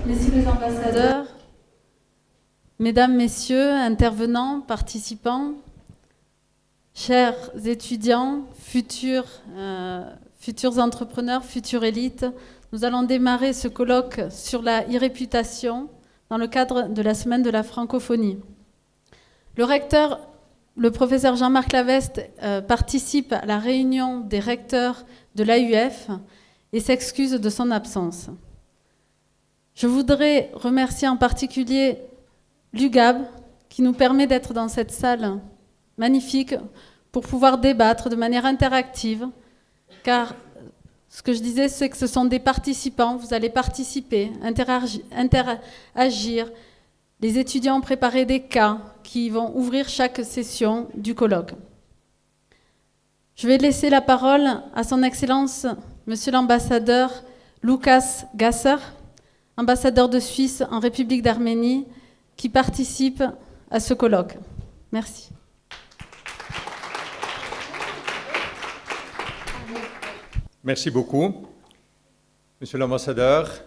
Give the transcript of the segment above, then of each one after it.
Messieurs les ambassadeurs, Mesdames, Messieurs, intervenants, participants, chers étudiants, futurs entrepreneurs, futures élites, nous allons démarrer ce colloque sur la e-réputation dans le cadre de la semaine de la francophonie. Le recteur, le professeur Jean-Marc Laveste, participe à la réunion des recteurs de l'AUF et s'excuse de son absence. Je voudrais remercier en particulier l'UGAB qui nous permet d'être dans cette salle magnifique pour pouvoir débattre de manière interactive, car ce que je disais, c'est que ce sont des participants, vous allez participer, interagir. Les étudiants ont préparé des cas qui vont ouvrir chaque session du colloque. Je vais laisser la parole à son Excellence, Monsieur l'ambassadeur Lukas Gasser, ambassadeur de Suisse en République d'Arménie, qui participe à ce colloque. Merci. Merci beaucoup. Monsieur l'ambassadeur,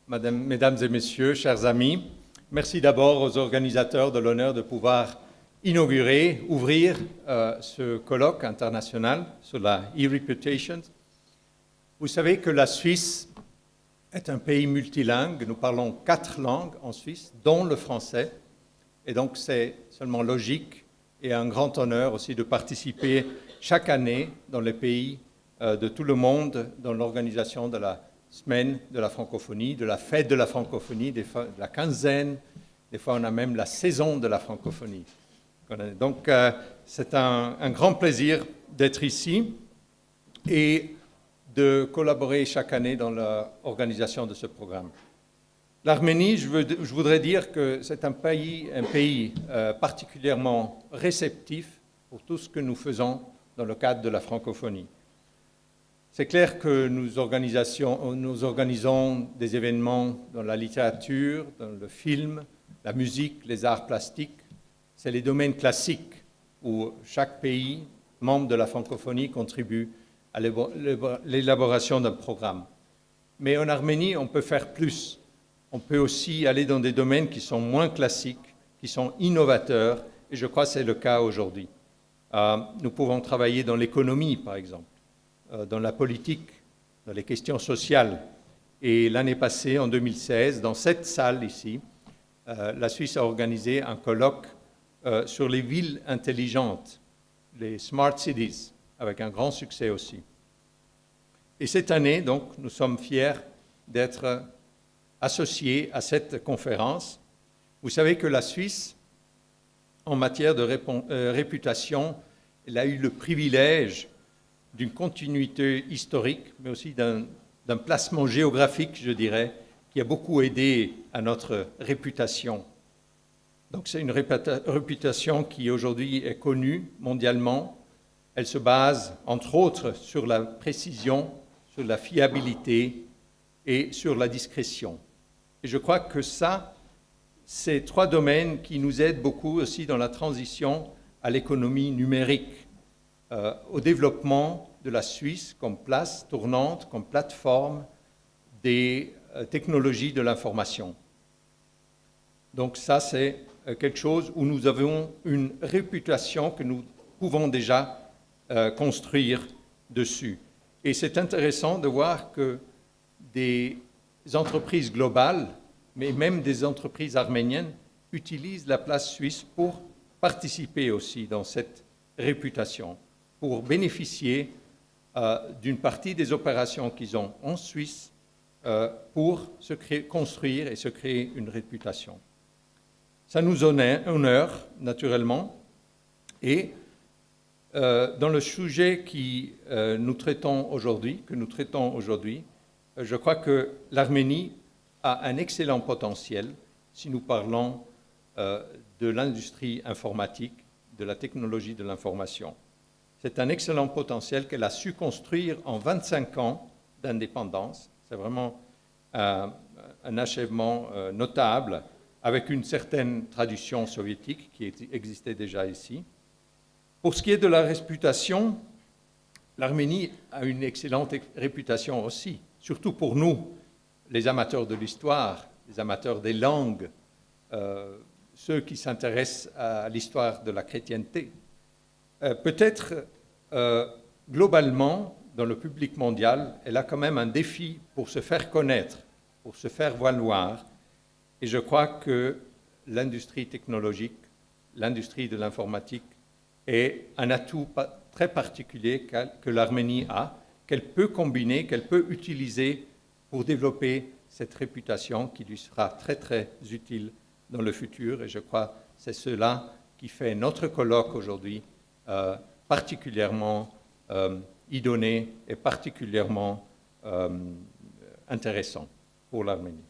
mesdames et messieurs, chers amis, merci d'abord aux organisateurs de l'honneur de pouvoir ouvrir ce colloque international sur la e-reputation. Vous savez que la Suisse est un pays multilingue. Nous parlons 4 langues en Suisse, dont le français. Et donc, c'est seulement logique et un grand honneur aussi de participer chaque année dans les pays de tout le monde dans l'organisation de la semaine de la francophonie, de la fête de la francophonie, de la quinzaine. Des fois, on a même la saison de la francophonie. Donc, c'est un grand plaisir d'être ici et de collaborer chaque année dans l'organisation de ce programme. L'Arménie, je voudrais dire que c'est un pays particulièrement réceptif pour tout ce que nous faisons dans le cadre de la francophonie. C'est clair que nous organisons des événements dans la littérature, dans le film, la musique, les arts plastiques. C'est les domaines classiques où chaque pays, membre de la francophonie, contribue à l'élaboration d'un programme. Mais en Arménie, on peut faire plus. On peut aussi aller dans des domaines qui sont moins classiques, qui sont innovateurs, et je crois que c'est le cas aujourd'hui. Nous pouvons travailler dans l'économie, par exemple, dans la politique, dans les questions sociales. Et l'année passée, en 2016, dans cette salle ici, la Suisse a organisé un colloque sur les villes intelligentes, les Smart Cities, avec un grand succès aussi. Et cette année, donc, nous sommes fiers d'être associés à cette conférence. Vous savez que la Suisse, en matière de réputation, elle a eu le privilège d'une continuité historique, mais aussi d'un placement géographique, je dirais, qui a beaucoup aidé à notre réputation. Donc c'est une réputation qui aujourd'hui est connue mondialement. Elle se base, entre autres, sur la précision, sur la fiabilité et sur la discrétion. Et je crois que ça, c'est 3 domaines qui nous aident beaucoup aussi dans la transition à l'économie numérique, au développement de la Suisse comme place tournante, comme plateforme des technologies de l'information. Donc ça, c'est quelque chose où nous avons une réputation que nous pouvons déjà construire dessus. Et c'est intéressant de voir que des entreprises globales, mais même des entreprises arméniennes, utilisent la place suisse pour participer aussi dans cette réputation, pour bénéficier d'une partie des opérations qu'ils ont en Suisse pour construire et se créer une réputation. Ça nous honore, naturellement, et dans le sujet que nous traitons aujourd'hui, je crois que l'Arménie a un excellent potentiel si nous parlons de l'industrie informatique, de la technologie de l'information. C'est un excellent potentiel qu'elle a su construire en 25 ans d'indépendance. C'est vraiment un achèvement notable avec une certaine tradition soviétique qui existait déjà ici. Pour ce qui est de la réputation, l'Arménie a une excellente réputation aussi, surtout pour nous, les amateurs de l'histoire, les amateurs des langues, ceux qui s'intéressent à l'histoire de la chrétienté. Peut-être, globalement, dans le public mondial, elle a quand même un défi pour se faire connaître, pour se faire valoir. Et je crois que l'industrie technologique, l'industrie de l'informatique est un atout très particulier que l'Arménie a, qu'elle peut combiner, qu'elle peut utiliser pour développer cette réputation qui lui sera très, très utile dans le futur. Et je crois que c'est cela qui fait notre colloque aujourd'hui particulièrement idoné et particulièrement intéressant pour l'Arménie.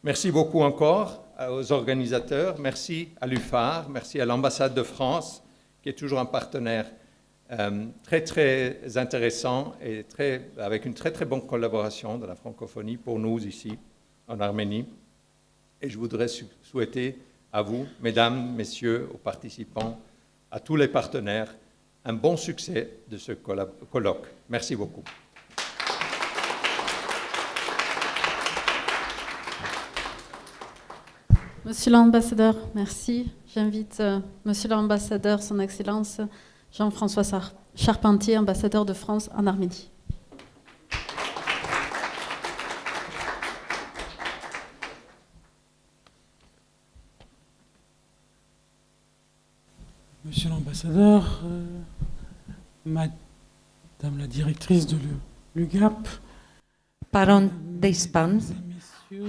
Merci beaucoup encore aux organisateurs, merci à l'UFAR, merci à l'ambassade de France, qui est toujours un partenaire très, très intéressant et avec une très, très bonne collaboration de la francophonie pour nous ici, en Arménie. Et je voudrais souhaiter à vous, mesdames, messieurs, aux participants, à tous les partenaires, un bon succès de ce colloque. Merci beaucoup. Monsieur l'ambassadeur, merci. J'invite Monsieur l'ambassadeur, Son Excellence Jean-François Charpentier, ambassadeur de France en Arménie. Monsieur l'ambassadeur, Madame la directrice de l'UGAP, Պարոն դեսպան,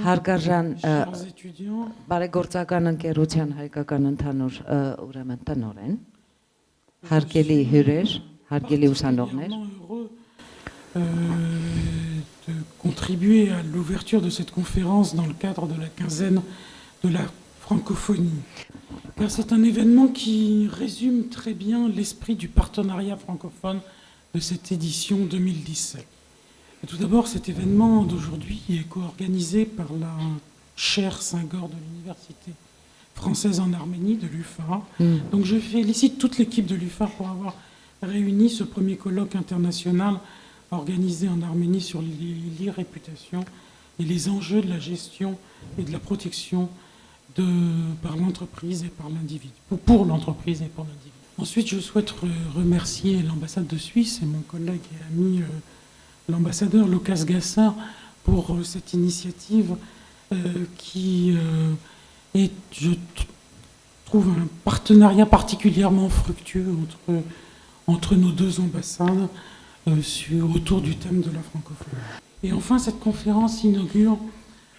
հարգարժան chers étudiants, բարեգործական ընկերության հայկական ընդհանուր ուրեմն տնօրեն, հարգելի հյուրեր, հարգելի ուսանողներ, particulièrement heureux de contribuer à l'ouverture de cette conférence dans le cadre de la quinzaine de la francophonie. Car c'est un événement qui résume très bien l'esprit du partenariat francophone de cette édition 2017. Et tout d'abord, cet événement d'aujourd'hui est co-organisé par la chaire Saint-Gor de l'Université française en Arménie, de l'UFAR. Donc je félicite toute l'équipe de l'UFAR pour avoir réuni ce premier colloque international organisé en Arménie sur l'e-réputation et les enjeux de la gestion et de la protection par l'entreprise et par l'individu, pour l'entreprise et pour l'individu. Ensuite, je souhaite remercier l'ambassade de Suisse et mon collègue et ami l'ambassadeur Lucas Gassar pour cette initiative qui est, je trouve, un partenariat particulièrement fructueux entre nos deux ambassades autour du thème de la francophonie. Et enfin, cette conférence inaugure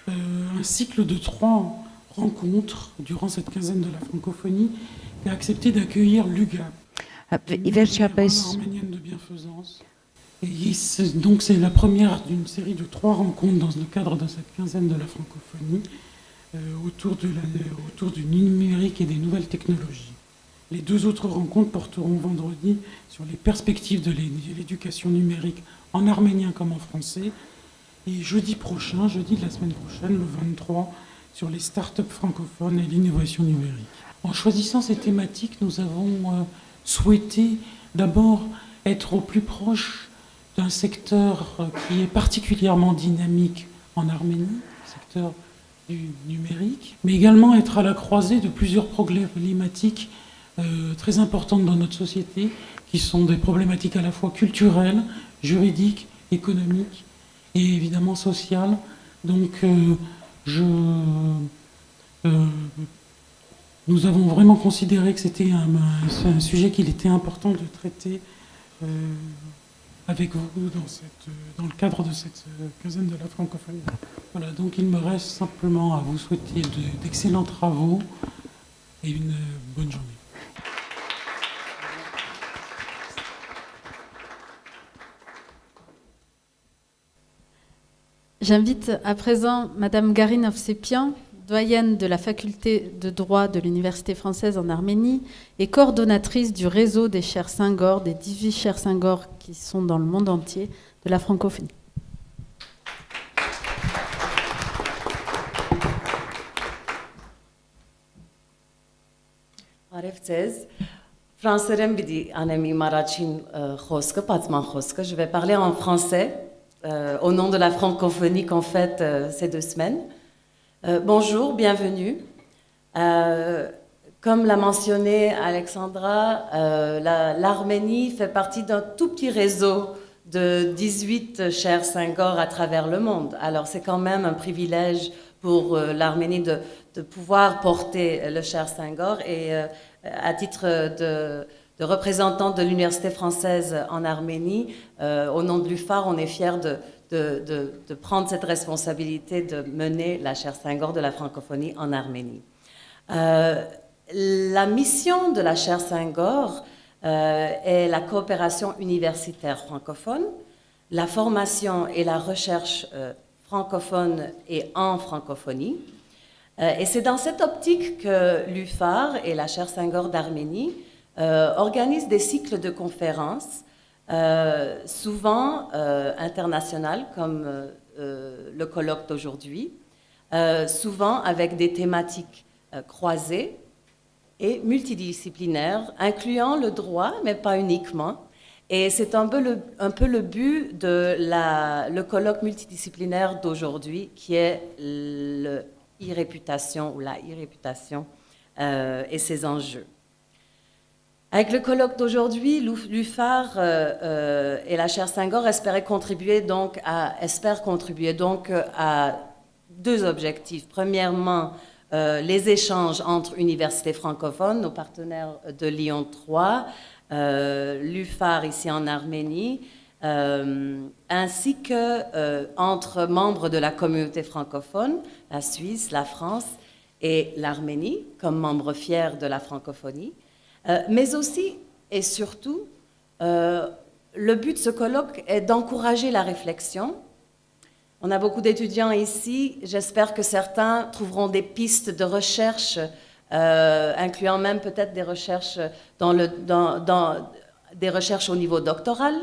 un cycle de 3 rencontres durant cette quinzaine de la francophonie qui a accepté d'accueillir l'UGAP, arménienne de bienfaisance. Et donc c'est la première d'une série de 3 rencontres dans le cadre de cette quinzaine de la francophonie autour du numérique et des nouvelles technologies. Les 2 autres rencontres porteront vendredi sur les perspectives de l'éducation numérique en arménien comme en français, et jeudi de la semaine prochaine, le 23, sur les startups francophones et l'innovation numérique. En choisissant ces thématiques, nous avons souhaité d'abord être au plus proche d'un secteur qui est particulièrement dynamique en Arménie, le secteur du numérique, mais également être à la croisée de plusieurs problématiques très importantes dans notre société, qui sont des problématiques à la fois culturelles, juridiques, économiques et évidemment sociales. Donc nous avons vraiment considéré que c'était un sujet qu'il était important de traiter avec vous dans le cadre de cette quinzaine de la francophonie. Voilà, donc il me reste simplement à vous souhaiter d'excellents travaux et une bonne journée. J'invite à présent Madame Garine Ovsepian, doyenne de la faculté de droit de l'Université française en Arménie et coordonnatrice du réseau des chaires Saint-Gor, des 18 chaires Saint-Gor qui sont dans le monde entier de la francophonie. Արև ձեզ, ֆրանսերեն պիտի անեմ իմ առաջին խոսքը, բացման խոսքը, je vais parler en français. au nom de la francophonie qu'on fête ces 2 semaines. Bonjour, bienvenue. Comme l'a mentionné Alexandra, l'Arménie fait partie d'un tout petit réseau de 18 chers Senghor à travers le monde. Alors c'est quand même un privilège pour l'Arménie de pouvoir porter le cher Senghor. Et à titre de représentante de l'Université française en Arménie, au nom de l'UFAR, on est fiers de prendre cette responsabilité de mener la chaire Senghor de la francophonie en Arménie. La mission de la chaire Senghor est la coopération universitaire francophone, la formation et la recherche francophone et en francophonie. Et c'est dans cette optique que l'UFAR et la chaire Senghor d'Arménie organisent des cycles de conférences, souvent internationales, comme le colloque d'aujourd'hui, souvent avec des thématiques croisées et multidisciplinaires, incluant le droit, mais pas uniquement. Et c'est un peu le but de le colloque multidisciplinaire d'aujourd'hui, qui est le e-réputation ou la e-réputation et ses enjeux. Avec le colloque d'aujourd'hui, l'UFAR et la chaire Senghor espèrent contribuer donc à 2 objectifs. Premièrement, les échanges entre universités francophones, nos partenaires de Lyon 3, l'UFAR ici en Arménie, ainsi que entre membres de la communauté francophone, la Suisse, la France et l'Arménie, comme membres fiers de la francophonie. Mais aussi et surtout, le but de ce colloque est d'encourager la réflexion. On a beaucoup d'étudiants ici. J'espère que certains trouveront des pistes de recherche, incluant même peut-être des recherches des recherches au niveau doctoral,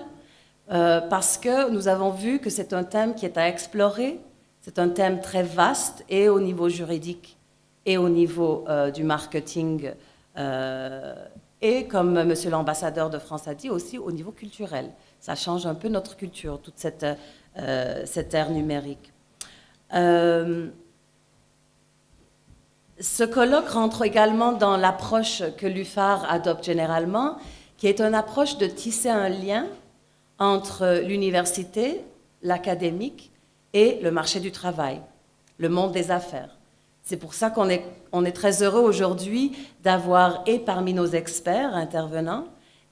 parce que nous avons vu que c'est un thème qui est à explorer. C'est un thème très vaste, et au niveau juridique, et au niveau du marketing, et comme monsieur l'ambassadeur de France a dit, aussi au niveau culturel. Ça change un peu notre culture, toute cette ère numérique. Ce colloque rentre également dans l'approche que l'UFAR adopte généralement, qui est une approche de tisser un lien entre l'université, l'académique et le marché du travail, le monde des affaires. C'est pour ça qu'on est très heureux aujourd'hui d'avoir, et parmi nos experts intervenants,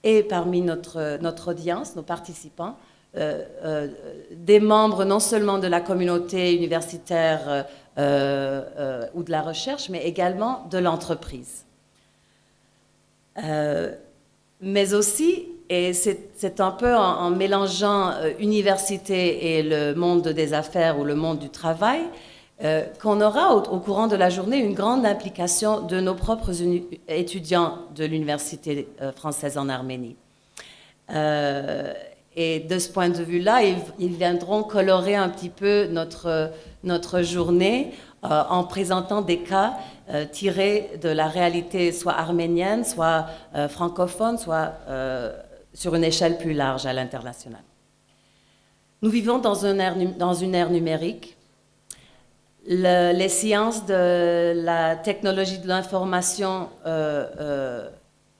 et parmi notre audience, nos participants, des membres non seulement de la communauté universitaire ou de la recherche, mais également de l'entreprise. Mais aussi, et c'est un peu en mélangeant université et le monde des affaires ou le monde du travail, qu'on aura au courant de la journée une grande implication de nos propres étudiants de l'Université française en Arménie. Et de ce point de vue-là, ils viendront colorer un petit peu notre journée en présentant des cas tirés de la réalité soit arménienne, soit francophone, soit sur une échelle plus large à l'international. Nous vivons dans une ère numérique. Les sciences de la technologie de l'information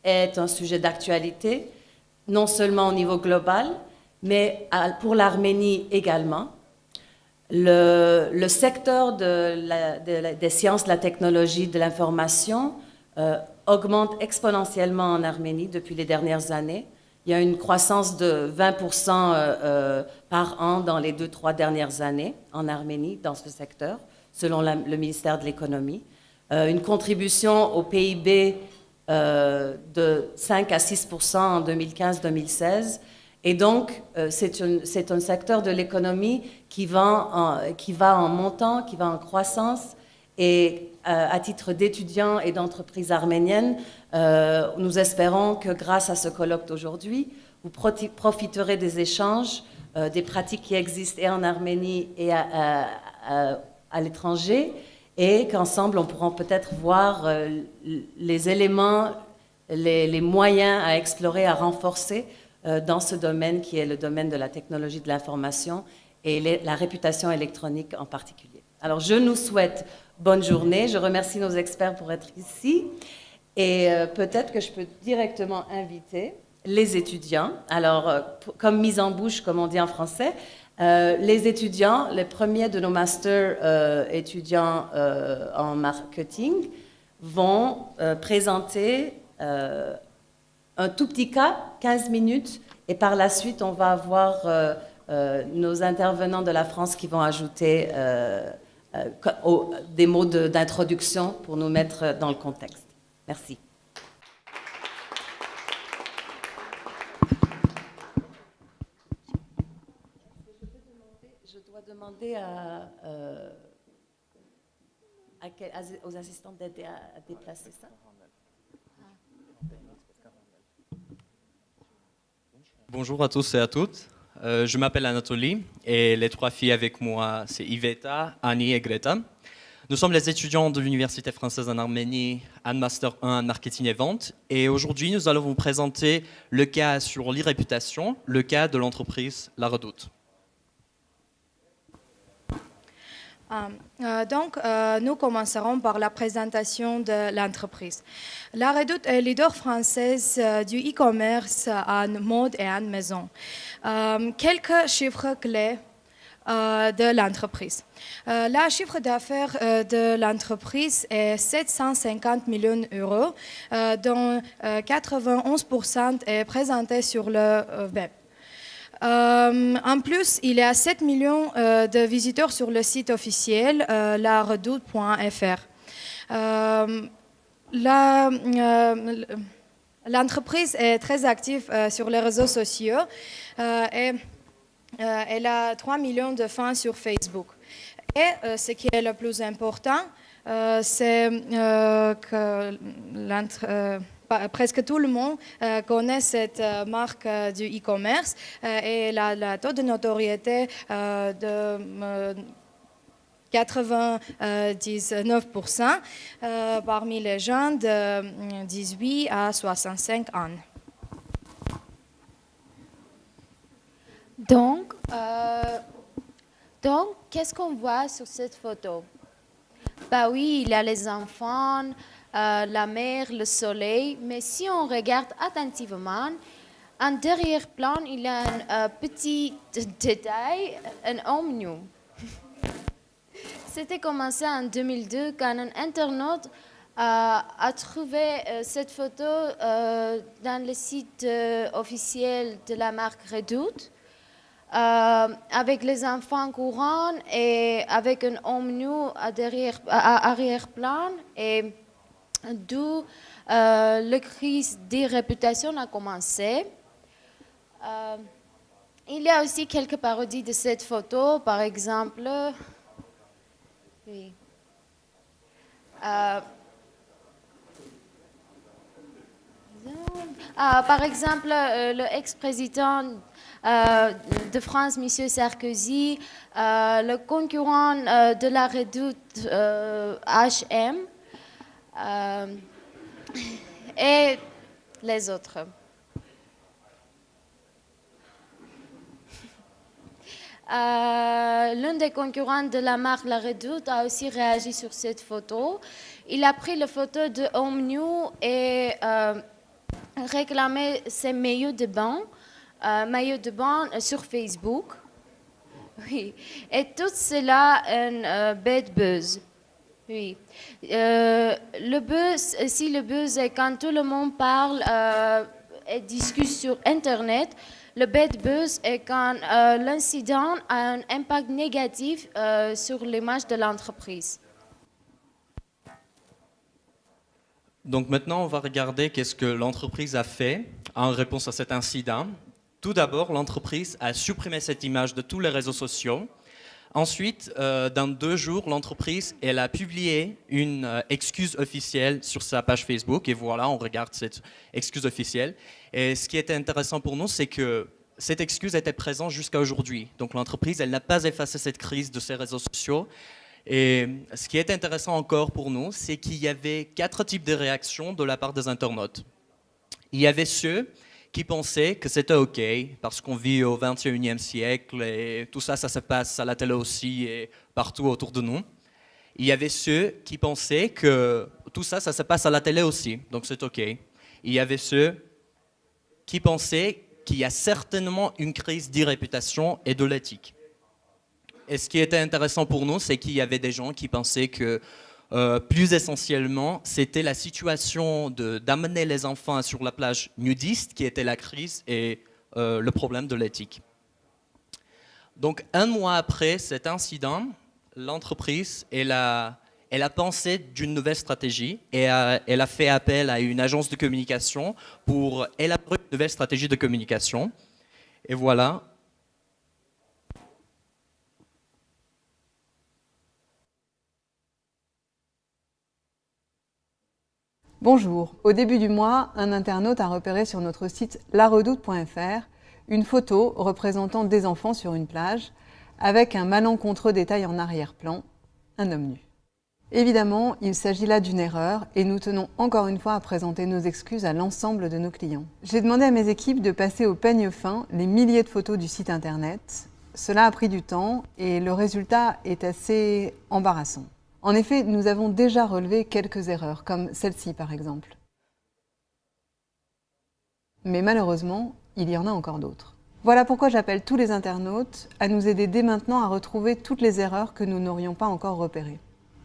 est un sujet d'actualité, non seulement au niveau global, mais pour l'Arménie également. Le secteur des sciences de la technologie de l'information augmente exponentiellement en Arménie depuis les dernières années. Il y a une croissance de 20% par an dans les 2-3 dernières années en Arménie dans ce secteur, selon le ministère de l'économie. Une contribution au PIB de 5 à 6% en 2015-2016. Et donc, c'est un secteur de l'économie qui va en montant, qui va en croissance. Et à titre d'étudiants et d'entreprises arméniennes, nous espérons que grâce à ce colloque d'aujourd'hui, vous profiterez des échanges, des pratiques qui existent et en Arménie et à l'étranger, et qu'ensemble, on pourra peut-être voir les éléments, les moyens à explorer, à renforcer dans ce domaine qui est le domaine de la technologie de l'information et la réputation électronique en particulier. Alors, je nous souhaite bonne journée. Je remercie nos experts pour être ici. Et peut-être que je peux directement inviter les étudiants. Alors, comme mise en bouche, comme on dit en français, les étudiants, les premiers de nos masters étudiants en marketing, vont présenter un tout petit cas, 15 minutes, et par la suite, on va avoir nos intervenants de la France qui vont ajouter des mots d'introduction pour nous mettre dans le contexte. Merci. Je dois demander aux assistants d'aider à déplacer ça. Bonjour à tous et à toutes. Je m'appelle Anatolie et les 3 filles avec moi, c'est Iveta, Annie et Greta. Nous sommes les étudiants de l'Université française en Arménie, en Master 1 en Marketing et Vente. Et aujourd'hui, nous allons vous présenter le cas sur l'e-réputation, le cas de l'entreprise La Redoute. Nous commencerons par la présentation de l'entreprise. La Redoute est leader française du e-commerce en mode et en maison. Quelques chiffres clés de l'entreprise. Le chiffre d'affaires de l'entreprise est 750 millions d'euros, dont 91% est présenté sur le web. En plus, il y a 7 millions de visiteurs sur le site officiel laredoute.fr. L'entreprise est très active sur les réseaux sociaux et elle a 3 millions de fans sur Facebook. Et ce qui est le plus important, c'est que presque tout le monde connaît cette marque du e-commerce et le taux de notoriété de 99% parmi les gens de 18 à 65 ans. Donc, qu'est-ce qu'on voit sur cette photo? Bah oui, il y a les enfants, la mer, le soleil, mais si on regarde attentivement, en derrière-plan, il y a un petit détail, un homme nu. C'était commencé en 2002 quand un internaute a trouvé cette photo dans le site officiel de la marque Redoute, avec les enfants courants et avec un homme nu à arrière-plan. Et d'où la crise des réputations a commencé. Il y a aussi quelques parodies de cette photo, par exemple. Oui. Par exemple, le ex-président de France, M. Sarkozy, le concurrent de la Redoute, H&M, et les autres. L'un des concurrents de la marque La Redoute a aussi réagi sur cette photo. Il a pris la photo de homme nu et réclamé ses maillots de bain sur Facebook. Oui. Et tout cela un bad buzz. Oui. Le buzz est quand tout le monde parle et discute sur Internet. Le bad buzz est quand l'incident a un impact négatif sur l'image de l'entreprise. Donc maintenant, on va regarder qu'est-ce que l'entreprise a fait en réponse à cet incident. Tout d'abord, l'entreprise a supprimé cette image de tous les réseaux sociaux. Ensuite, dans 2 jours, l'entreprise elle a publié une excuse officielle sur sa page Facebook. Et voilà, on regarde cette excuse officielle. Et ce qui était intéressant pour nous, c'est que cette excuse était présente jusqu'à aujourd'hui. Donc l'entreprise, elle n'a pas effacé cette crise de ses réseaux sociaux. Et ce qui est intéressant encore pour nous, c'est qu'il y avait 4 types de réactions de la part des internautes. Il y avait ceux qui pensaient que c'était OK, parce qu'on vit au XXIe siècle et tout ça, ça se passe à la télé aussi et partout autour de nous. Il y avait ceux qui pensaient que tout ça, ça se passe à la télé aussi, donc c'est OK. Il y avait ceux qui pensaient qu'il y a certainement une crise d'irréputation et de l'éthique. Et ce qui était intéressant pour nous, c'est qu'il y avait des gens qui pensaient que plus essentiellement, c'était la situation d'amener les enfants sur la plage nudiste qui était la crise et le problème de l'éthique. Donc, un mois après cet incident, l'entreprise, elle a pensé d'une nouvelle stratégie et elle a fait appel à une agence de communication pour élaborer une nouvelle stratégie de communication. Et voilà. Bonjour. Au début du mois, un internaute a repéré sur notre site laredoute.fr une photo représentant des enfants sur une plage avec un malencontreux détail en arrière-plan, un homme nu. Évidemment, il s'agit là d'une erreur et nous tenons encore une fois à présenter nos excuses à l'ensemble de nos clients. J'ai demandé à mes équipes de passer au peigne fin les milliers de photos du site internet. Cela a pris du temps et le résultat est assez embarrassant. En effet, nous avons déjà relevé quelques erreurs, comme celle-ci par exemple. Mais malheureusement, il y en a encore d'autres. Voilà pourquoi j'appelle tous les internautes à nous aider dès maintenant à retrouver toutes les erreurs que nous n'aurions pas encore repérées.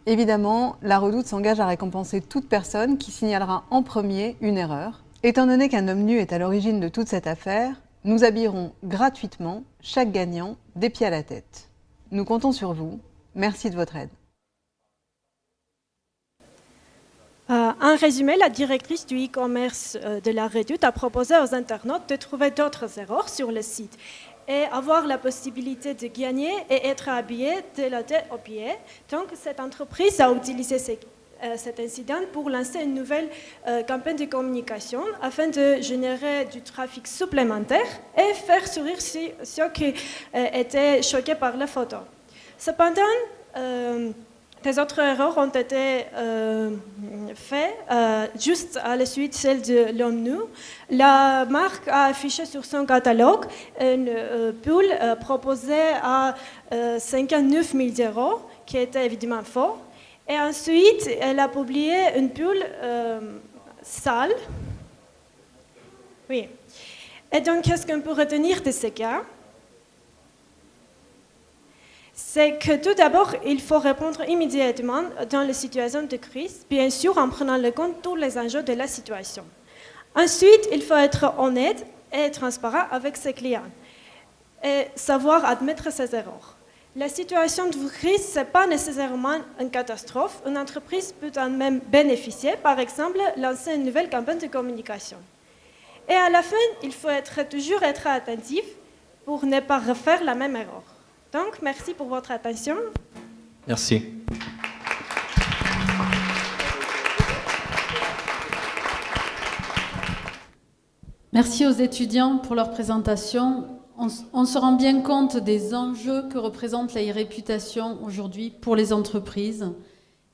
Évidemment, la Redoute s'engage à récompenser toute personne qui signalera en premier une erreur. Étant donné qu'un homme nu est à l'origine de toute cette affaire, nous habillerons gratuitement chaque gagnant des pieds à la tête. Nous comptons sur vous. Merci de votre aide. En résumé, la directrice du e-commerce de la Redoute a proposé aux internautes de trouver d'autres erreurs sur le site et avoir la possibilité de gagner et être habillé de la tête aux pieds. Donc, cette entreprise a utilisé cet incident pour lancer une nouvelle campagne de communication afin de générer du trafic supplémentaire et faire sourire ceux qui étaient choqués par la photo. Cependant, des autres erreurs ont été faites juste à la suite celle de l'homme nu. La marque a affiché sur son catalogue une pull proposée à 59 000 €, qui était évidemment faux. Et ensuite, elle a publié une pull sale. Oui. Et donc, qu'est-ce qu'on peut retenir de ce cas ? C'est que tout d'abord, il faut répondre immédiatement dans les situations de crise, bien sûr en prenant en compte tous les enjeux de la situation. Ensuite, il faut être honnête et transparent avec ses clients et savoir admettre ses erreurs. La situation de crise, ce n'est pas nécessairement une catastrophe. Une entreprise peut en même bénéficier, par exemple, lancer une nouvelle campagne de communication. Et à la fin, il faut toujours être attentif pour ne pas refaire la même erreur. Donc, merci pour votre attention. Merci. Merci aux étudiants pour leur présentation. On se rend bien compte des enjeux que représente la e-réputation aujourd'hui pour les entreprises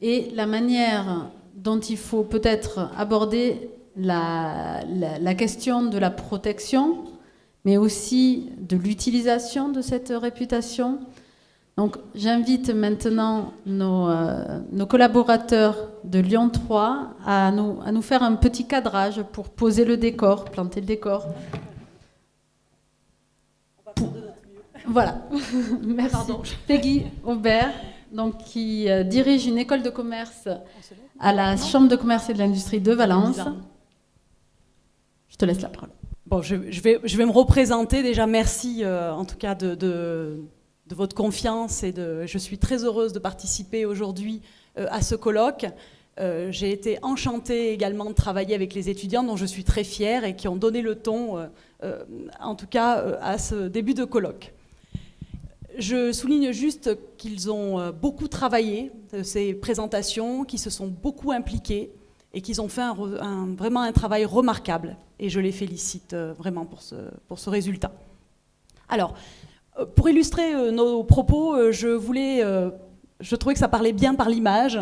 et la manière dont il faut peut-être aborder la question de la protection, mais aussi de l'utilisation de cette réputation. Donc, j'invite maintenant nos collaborateurs de Lyon 3 à nous faire un petit cadrage pour poser le décor, planter le décor. Voilà. Merci. Pardon. Peggy Aubert, donc, qui dirige une école de commerce à la Chambre de commerce et de l'industrie de Valence. Je te laisse la parole. Bon, je vais me représenter. Déjà, merci en tout cas de votre confiance et je suis très heureuse de participer aujourd'hui à ce colloque. J'ai été enchantée également de travailler avec les étudiants dont je suis très fière et qui ont donné le ton, en tout cas, à ce début de colloque. Je souligne juste qu'ils ont beaucoup travaillé ces présentations, qu'ils se sont beaucoup impliqués et qu'ils ont fait vraiment un travail remarquable. Et je les félicite vraiment pour ce résultat. Alors, pour illustrer nos propos, je trouvais que ça parlait bien par l'image.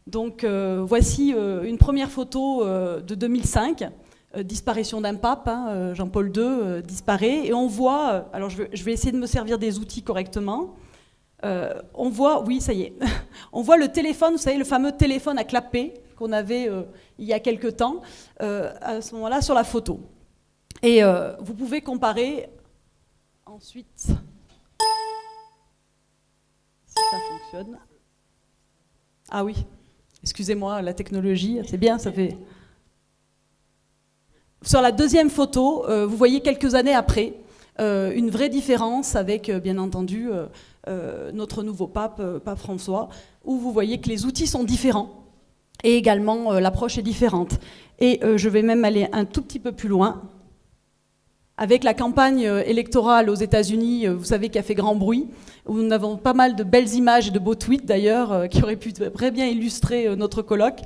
Donc, voici une première photo de 2005 disparition d'un pape, hein, Jean-Paul II disparaît, et on voit, alors je vais essayer de me servir des outils correctement, on voit, oui ça y est, on voit le téléphone, vous savez le fameux téléphone à clapet qu'on avait il y a quelque temps, à ce moment-là sur la photo. Et vous pouvez comparer ensuite, si ça fonctionne. Ah oui, excusez-moi, la technologie, c'est bien, ça fait... Sur la deuxième photo, vous voyez quelques années après, une vraie différence avec, bien entendu, notre nouveau pape, pape François, où vous voyez que les outils sont différents, et également l'approche est différente. Et je vais même aller un tout petit peu plus loin. Avec la campagne électorale aux États-Unis, vous savez, qui a fait grand bruit, où nous avons pas mal de belles images et de beaux tweets d'ailleurs, qui auraient pu très bien illustrer notre colloque,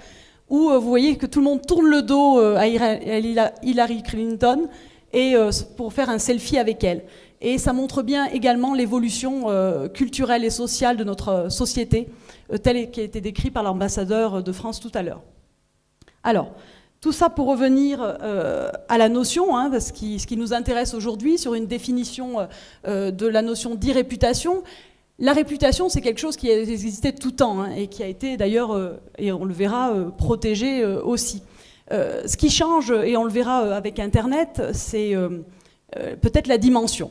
où vous voyez que tout le monde tourne le dos à Hillary Clinton et pour faire un selfie avec elle. Et ça montre bien également l'évolution culturelle et sociale de notre société, telle qui a été décrite par l'ambassadeur de France tout à l'heure. Alors, tout ça pour revenir à la notion, hein, ce qui nous intéresse aujourd'hui, sur une définition de la notion d'irréputation. La réputation, c'est quelque chose qui a existé tout le temps, hein, et qui a été d'ailleurs, et on le verra, protégé aussi. Ce qui change, et on le verra avec Internet, c'est peut-être la dimension.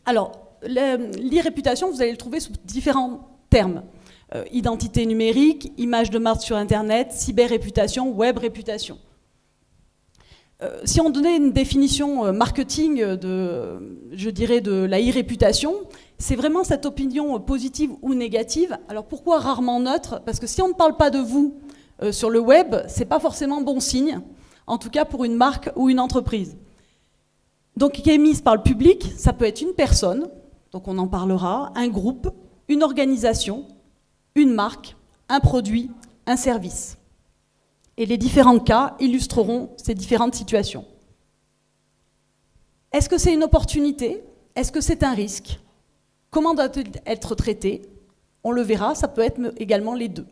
Alors, l'irréputation, vous allez le trouver sous différents termes. Identité numérique, image de marque sur Internet, cyber-réputation, web-réputation. Si on donnait une définition marketing je dirais de la irréputation, c'est vraiment cette opinion positive ou négative. Alors pourquoi rarement neutre? Parce que si on ne parle pas de vous sur le web, c'est pas forcément bon signe, en tout cas pour une marque ou une entreprise. Donc qui est émise par le public, ça peut être une personne, donc on en parlera, un groupe, une organisation, une marque, un produit, un service. Et les différents cas illustreront ces différentes situations. Est-ce que c'est une opportunité? Est-ce que c'est un risque? Comment doit-il être traité? On le verra, ça peut être également les deux.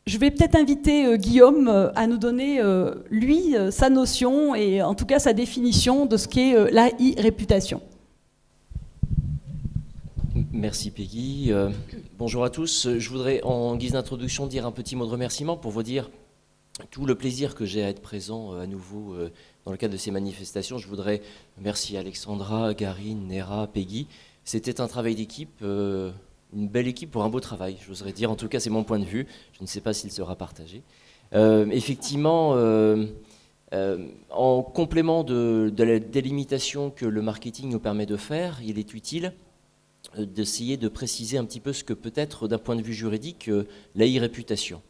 Je vais peut-être inviter Guillaume à nous donner, lui, sa notion et en tout cas sa définition de ce qu'est la e-réputation. Merci Peggy. Bonjour à tous. Je voudrais en guise d'introduction dire un petit mot de remerciement pour vous dire tout le plaisir que j'ai à être présent à nouveau dans le cadre de ces manifestations. Je voudrais remercier Alexandra, Garine, Nera, Peggy. C'était un travail d'équipe, une belle équipe pour un beau travail, j'oserais dire. En tout cas, c'est mon point de vue. Je ne sais pas s'il sera partagé. Effectivement, en complément de la délimitation que le marketing nous permet de faire, il est utile d'essayer de préciser un petit peu ce que peut être, d'un point de vue juridique, la e-réputation.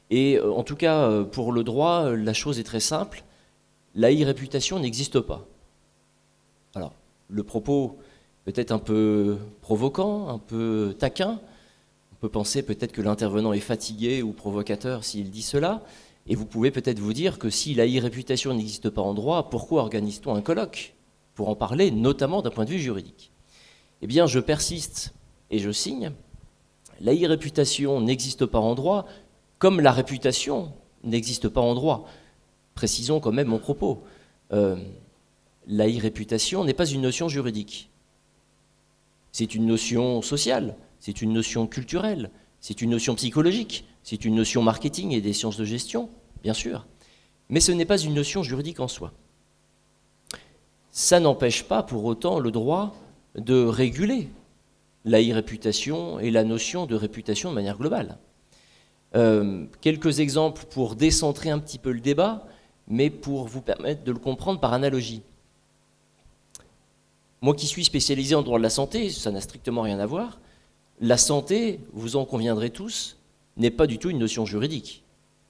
Et en tout cas, pour le droit, la chose est très simple. La e-réputation n'existe pas. Alors, le propos peut être un peu provoquant, un peu taquin. On peut penser peut-être que l'intervenant est fatigué ou provocateur s'il dit cela. Et vous pouvez peut-être vous dire que si la e-réputation n'existe pas en droit, pourquoi organise-t-on un colloque pour en parler, notamment d'un point de vue juridique? Eh bien, je persiste et je signe. La e-réputation n'existe pas en droit, comme la réputation n'existe pas en droit. Précisons quand même mon propos. La e-réputation n'est pas une notion juridique. C'est une notion sociale, c'est une notion culturelle, c'est une notion psychologique, c'est une notion marketing et des sciences de gestion, bien sûr. Mais ce n'est pas une notion juridique en soi. Ça n'empêche pas pour autant le droit de réguler la e-réputation et la notion de réputation de manière globale. Quelques exemples pour décentrer un petit peu le débat, mais pour vous permettre de le comprendre par analogie. Moi qui suis spécialisé en droit de la santé, ça n'a strictement rien à voir. La santé, vous en conviendrez tous, n'est pas du tout une notion juridique.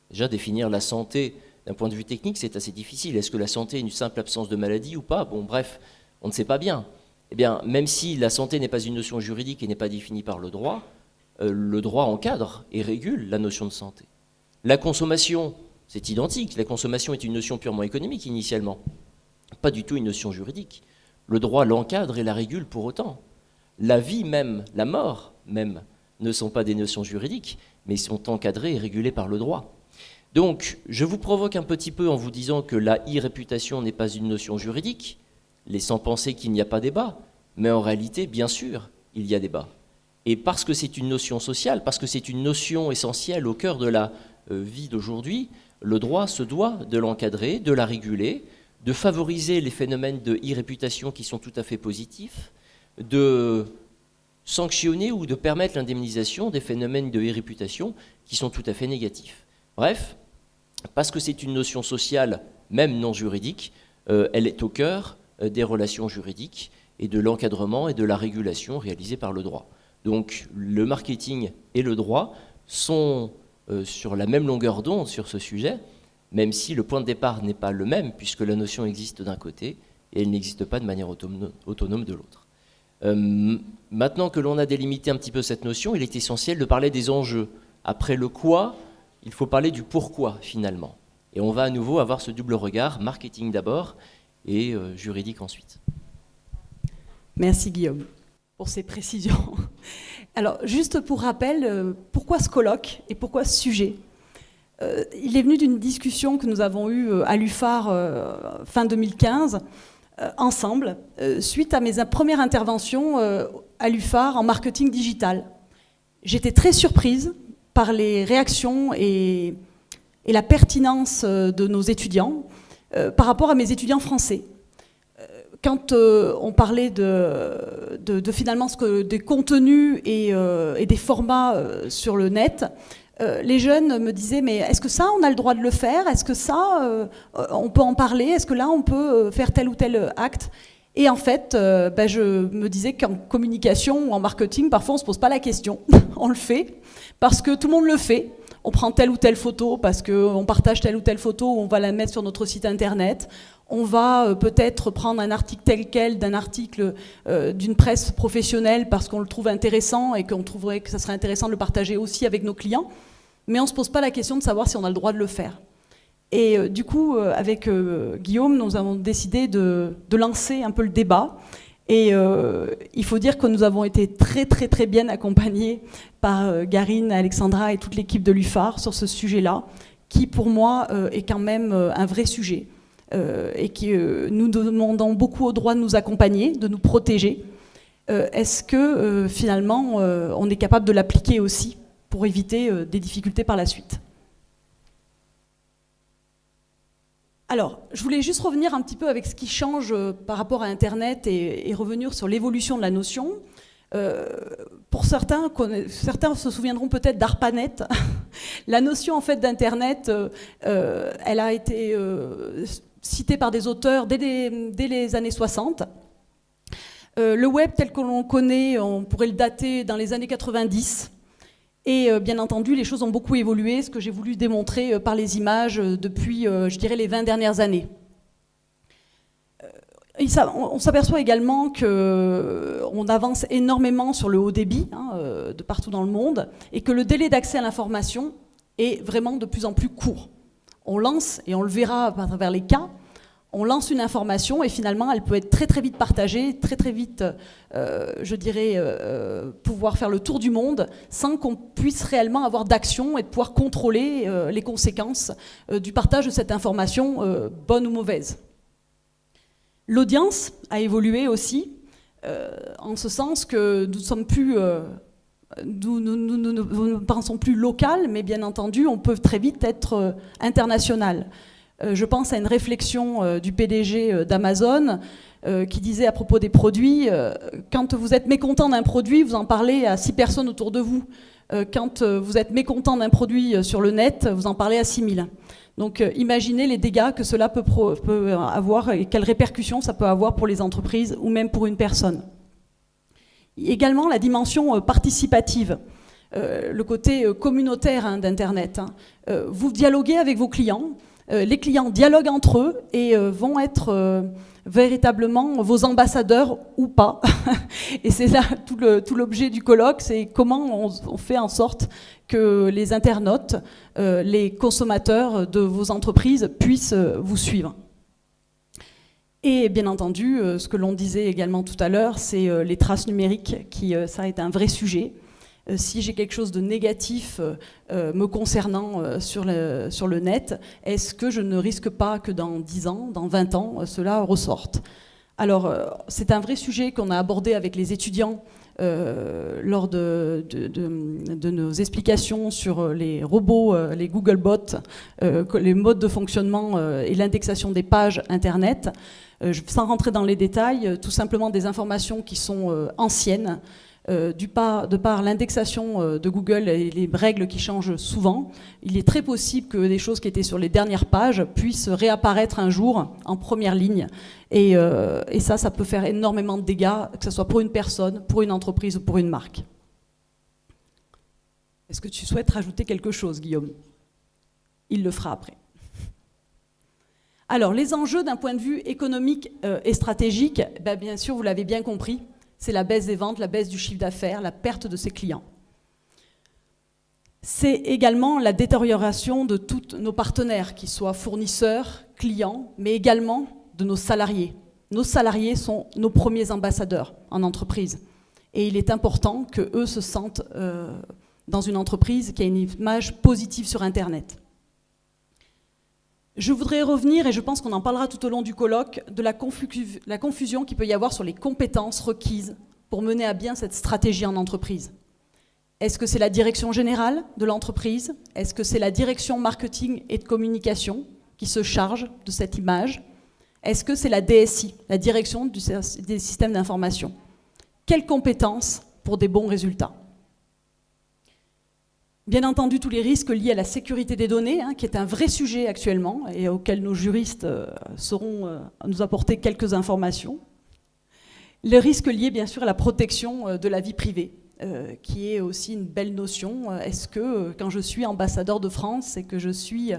Déjà, définir la santé d'un point de vue technique, c'est assez difficile. Est-ce que la santé est une simple absence de maladie ou pas? Bon, bref, on ne sait pas bien. Eh bien, même si la santé n'est pas une notion juridique et n'est pas définie par le droit encadre et régule la notion de santé. La consommation, c'est identique. La consommation est une notion purement économique initialement, pas du tout une notion juridique. Le droit l'encadre et la régule pour autant. La vie même, la mort même, ne sont pas des notions juridiques, mais sont encadrées et régulées par le droit. Donc, je vous provoque un petit peu en vous disant que la e-réputation n'est pas une notion juridique, laissant penser qu'il n'y a pas débat. Mais en réalité, bien sûr, il y a débat. Et parce que c'est une notion sociale, parce que c'est une notion essentielle au cœur de la vie d'aujourd'hui, le droit se doit de l'encadrer, de la réguler, de favoriser les phénomènes de e-réputation qui sont tout à fait positifs, de sanctionner ou de permettre l'indemnisation des phénomènes de e-réputation qui sont tout à fait négatifs. Bref, parce que c'est une notion sociale, même non juridique, elle est au cœur des relations juridiques et de l'encadrement et de la régulation réalisée par le droit. Donc le marketing et le droit sont sur la même longueur d'onde sur ce sujet, même si le point de départ n'est pas le même, puisque la notion existe d'un côté et elle n'existe pas de manière autonome de l'autre. Maintenant que l'on a délimité un petit peu cette notion, il est essentiel de parler des enjeux. Après le quoi, il faut parler du pourquoi finalement. Et on va à nouveau avoir ce double regard, marketing d'abord et juridique ensuite. Merci Guillaume pour ces précisions. Alors, juste pour rappel, pourquoi ce colloque et pourquoi ce sujet ? Il est venu d'une discussion que nous avons eue à l'UFAR fin 2015, ensemble, suite à mes premières interventions à l'UFAR en marketing digital. J'étais très surprise par les réactions et la pertinence de nos étudiants par rapport à mes étudiants français. Quand on parlait de finalement des contenus et des formats sur le net, les jeunes me disaient mais est-ce que ça on a le droit de le faire? Est-ce que ça on peut en parler? Est-ce que là on peut faire tel ou tel acte? Et en fait, je me disais qu'en communication ou en marketing, parfois on ne se pose pas la question, on le fait, parce que tout le monde le fait. On prend telle ou telle photo parce qu'on partage telle ou telle photo, on va la mettre sur notre site internet. On va peut-être prendre un article tel quel d'un article d'une presse professionnelle parce qu'on le trouve intéressant et qu'on trouverait que ça serait intéressant de le partager aussi avec nos clients. Mais on ne se pose pas la question de savoir si on a le droit de le faire. Et du coup, avec Guillaume, nous avons décidé de lancer un peu le débat. Et il faut dire que nous avons été très très très bien accompagnés par Garine, Alexandra et toute l'équipe de l'UFAR sur ce sujet-là, qui pour moi est quand même un vrai sujet. Et que nous demandons beaucoup au droit de nous accompagner, de nous protéger. Est-ce que finalement on est capable de l'appliquer aussi pour éviter des difficultés par la suite? Alors, je voulais juste revenir un petit peu avec ce qui change par rapport à Internet et revenir sur l'évolution de la notion. Pour certains se souviendront peut-être d'ARPANET. La notion en fait d'Internet, elle a été citée par des auteurs dès les années 60. Le web tel que l'on le connaît, on pourrait le dater dans les années 90. Et bien entendu, les choses ont beaucoup évolué, ce que j'ai voulu démontrer par les images depuis, je dirais, les 20 dernières années. On s'aperçoit également qu'on avance énormément sur le haut débit, de partout dans le monde, et que le délai d'accès à l'information est vraiment de plus en plus court. On lance, et on le verra à travers les cas, on lance une information et finalement elle peut être très très vite partagée, très très vite, je dirais, pouvoir faire le tour du monde sans qu'on puisse réellement avoir d'action et de pouvoir contrôler les conséquences du partage de cette information, bonne ou mauvaise. L'audience a évolué aussi, en ce sens que nous ne sommes plus... nous ne pensons plus local, mais bien entendu, on peut très vite être international. Je pense à une réflexion du PDG d'Amazon qui disait à propos des produits, quand vous êtes mécontent d'un produit, vous en parlez à 6 personnes autour de vous. Quand vous êtes mécontent d'un produit sur le net, vous en parlez à 6000. Donc imaginez les dégâts que cela peut avoir et quelles répercussions ça peut avoir pour les entreprises ou même pour une personne. Également la dimension participative, le côté communautaire d'Internet. Vous dialoguez avec vos clients. Les clients dialoguent entre eux et vont être véritablement vos ambassadeurs ou pas. Et c'est là tout l'objet du colloque, c'est comment on fait en sorte que les internautes, les consommateurs de vos entreprises puissent vous suivre. Et bien entendu, ce que l'on disait également tout à l'heure, c'est les traces numériques, ça est un vrai sujet. si j'ai quelque chose de négatif me concernant sur le net, est-ce que je ne risque pas que dans 10 ans, dans 20 ans, cela ressorte? Alors, c'est un vrai sujet qu'on a abordé avec les étudiants lors de nos explications sur les robots, les Googlebots, les modes de fonctionnement et l'indexation des pages Internet. Sans rentrer dans les détails, tout simplement des informations qui sont anciennes, de par l'indexation de Google et les règles qui changent souvent, il est très possible que des choses qui étaient sur les dernières pages puissent réapparaître un jour en première ligne. Et ça peut faire énormément de dégâts, que ce soit pour une personne, pour une entreprise ou pour une marque. Est-ce que tu souhaites rajouter quelque chose, Guillaume? Il le fera après. Alors, les enjeux d'un point de vue économique et stratégique, bien sûr, vous l'avez bien compris, c'est la baisse des ventes, la baisse du chiffre d'affaires, la perte de ses clients. C'est également la détérioration de tous nos partenaires, qu'ils soient fournisseurs, clients, mais également de nos salariés. Nos salariés sont nos premiers ambassadeurs en entreprise. Et il est important qu'eux se sentent dans une entreprise qui a une image positive sur Internet. Je voudrais revenir, et je pense qu'on en parlera tout au long du colloque, de la confusion qu'il peut y avoir sur les compétences requises pour mener à bien cette stratégie en entreprise. Est-ce que c'est la direction générale de l'entreprise? Est-ce que c'est la direction marketing et de communication qui se charge de cette image? Est-ce que c'est la DSI, la direction des systèmes d'information? Quelles compétences pour des bons résultats? Bien entendu, tous les risques liés à la sécurité des données, qui est un vrai sujet actuellement et auquel nos juristes sauront nous apporter quelques informations. Les risques liés, bien sûr, à la protection de la vie privée, qui est aussi une belle notion. Est-ce que quand je suis ambassadeur de France et que je suis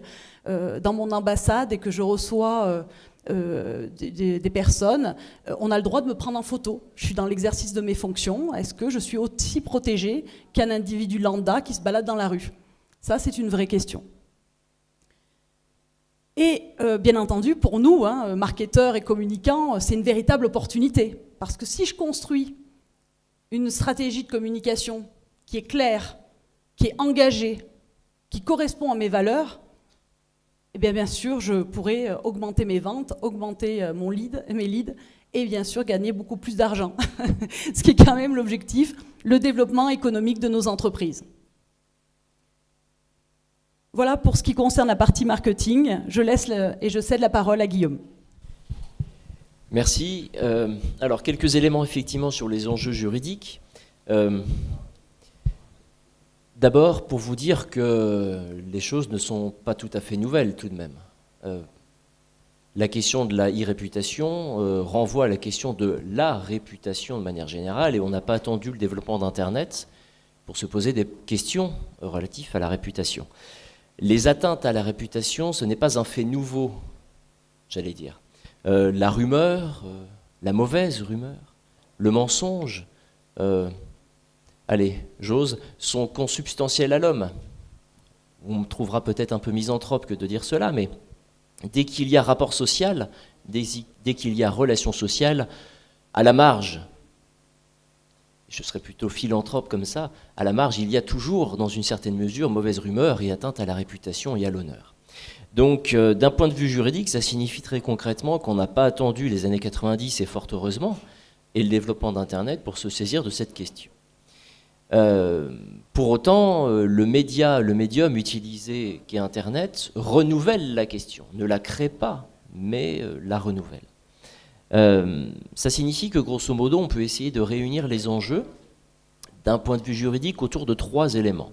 dans mon ambassade et que je reçois des personnes, on a le droit de me prendre en photo? Je suis dans l'exercice de mes fonctions. Est-ce que je suis aussi protégée qu'un individu lambda qui se balade dans la rue? Ça, c'est une vraie question. Et bien entendu, pour nous, marketeurs et communicants, c'est une véritable opportunité. Parce que si je construis une stratégie de communication qui est claire, qui est engagée, qui correspond à mes valeurs, eh bien sûr, je pourrais augmenter mes ventes, augmenter mes leads et bien sûr gagner beaucoup plus d'argent. Ce qui est quand même l'objectif, le développement économique de nos entreprises. Voilà pour ce qui concerne la partie marketing. Je cède la parole à Guillaume. Merci. Alors, quelques éléments effectivement sur les enjeux juridiques. D'abord, pour vous dire que les choses ne sont pas tout à fait nouvelles tout de même. La question de la e-réputation renvoie à la question de la réputation de manière générale, et on n'a pas attendu le développement d'Internet pour se poser des questions relatives à la réputation. Les atteintes à la réputation, ce n'est pas un fait nouveau, j'allais dire. La rumeur, la mauvaise rumeur, le mensonge, j'ose, sont consubstantiels à l'homme. On me trouvera peut-être un peu misanthrope que de dire cela, mais dès qu'il y a rapport social, dès qu'il y a relation sociale, à la marge, je serais plutôt philanthrope comme ça, à la marge, il y a toujours, dans une certaine mesure, mauvaise rumeur et atteinte à la réputation et à l'honneur. Donc, d'un point de vue juridique, ça signifie très concrètement qu'on n'a pas attendu les années 90, et fort heureusement, et le développement d'Internet pour se saisir de cette question. Pour autant, le médium utilisé qu'est Internet renouvelle la question, ne la crée pas, mais la renouvelle. Ça signifie que grosso modo, on peut essayer de réunir les enjeux d'un point de vue juridique autour de 3 éléments.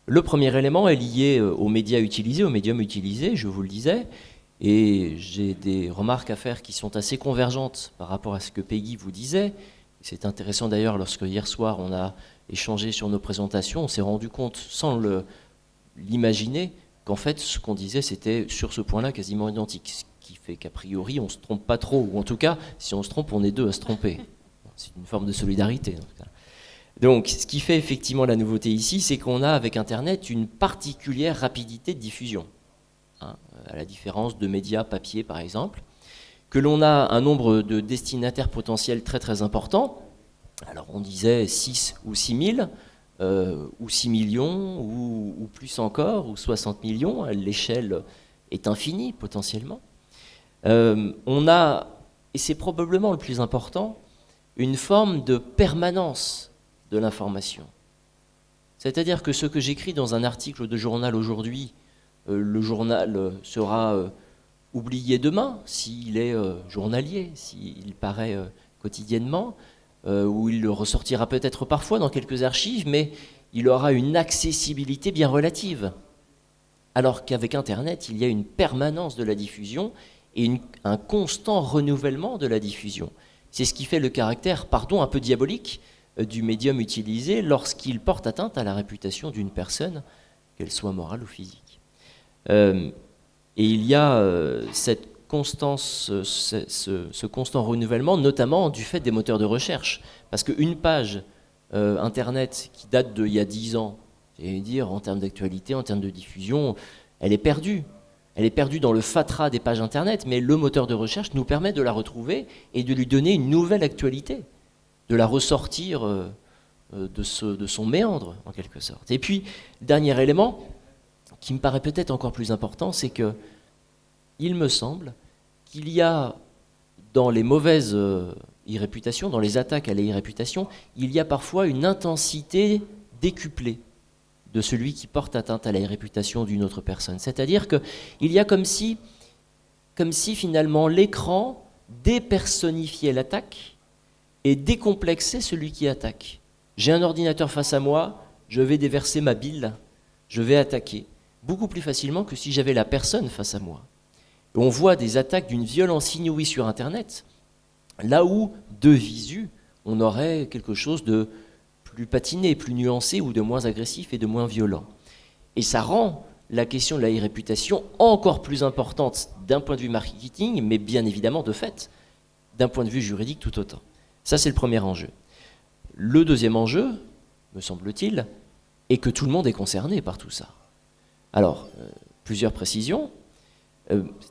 Le premier élément est lié aux médias utilisés, aux médiums utilisés, je vous le disais, et j'ai des remarques à faire qui sont assez convergentes par rapport à ce que Peggy vous disait. C'est intéressant d'ailleurs, lorsque hier soir on a échangé sur nos présentations, on s'est rendu compte, sans l'imaginer, qu'en fait ce qu'on disait c'était sur ce point-là quasiment identique, ce qui fait qu'a priori on ne se trompe pas trop, ou en tout cas si on se trompe on est 2 à se tromper. C'est une forme de solidarité. Donc ce qui fait effectivement la nouveauté ici, c'est qu'on a avec Internet une particulière rapidité de diffusion, à la différence de médias papier par exemple, que l'on a un nombre de destinataires potentiels très très important. Alors on disait 6 ou 6 000, ou 6 millions, ou plus encore, ou 60 millions, l'échelle est infinie potentiellement. On a, et c'est probablement le plus important, une forme de permanence de l'information. C'est-à-dire que ce que j'écris dans un article de journal aujourd'hui, le journal sera oublié demain, s'il est journalier, s'il paraît quotidiennement, ou il ressortira peut-être parfois dans quelques archives, mais il aura une accessibilité bien relative. Alors qu'avec Internet, il y a une permanence de la diffusion et un constant renouvellement de la diffusion. C'est ce qui fait le caractère, pardon, un peu diabolique du médium utilisé lorsqu'il porte atteinte à la réputation d'une personne, qu'elle soit morale ou physique. Et il y a cette constance, ce constant renouvellement, notamment du fait des moteurs de recherche. Parce qu'une page Internet qui date d'il y a 10 ans, c'est-à-dire en termes d'actualité, en termes de diffusion, elle est perdue. Elle est perdue dans le fatras des pages Internet, mais le moteur de recherche nous permet de la retrouver et de lui donner une nouvelle actualité, de la ressortir de son méandre, en quelque sorte. Et puis, dernier élément, qui me paraît peut-être encore plus important, c'est que il me semble qu'il y a dans les mauvaises irréputations, dans les attaques à la irréputation, il y a parfois une intensité décuplée de celui qui porte atteinte à la réputation d'une autre personne. C'est-à-dire qu'il y a comme si finalement l'écran dépersonnifiait l'attaque et décomplexait celui qui attaque. J'ai un ordinateur face à moi, je vais déverser ma bile, je vais attaquer beaucoup plus facilement que si j'avais la personne face à moi. Et on voit des attaques d'une violence inouïe sur Internet, là où, de visu, on aurait quelque chose de plus patiné, plus nuancé ou de moins agressif et de moins violent. Et ça rend la question de la réputation encore plus importante d'un point de vue marketing, mais bien évidemment, de fait, d'un point de vue juridique tout autant. Ça, c'est le premier enjeu. Le deuxième enjeu, me semble-t-il, est que tout le monde est concerné par tout ça. Alors, plusieurs précisions.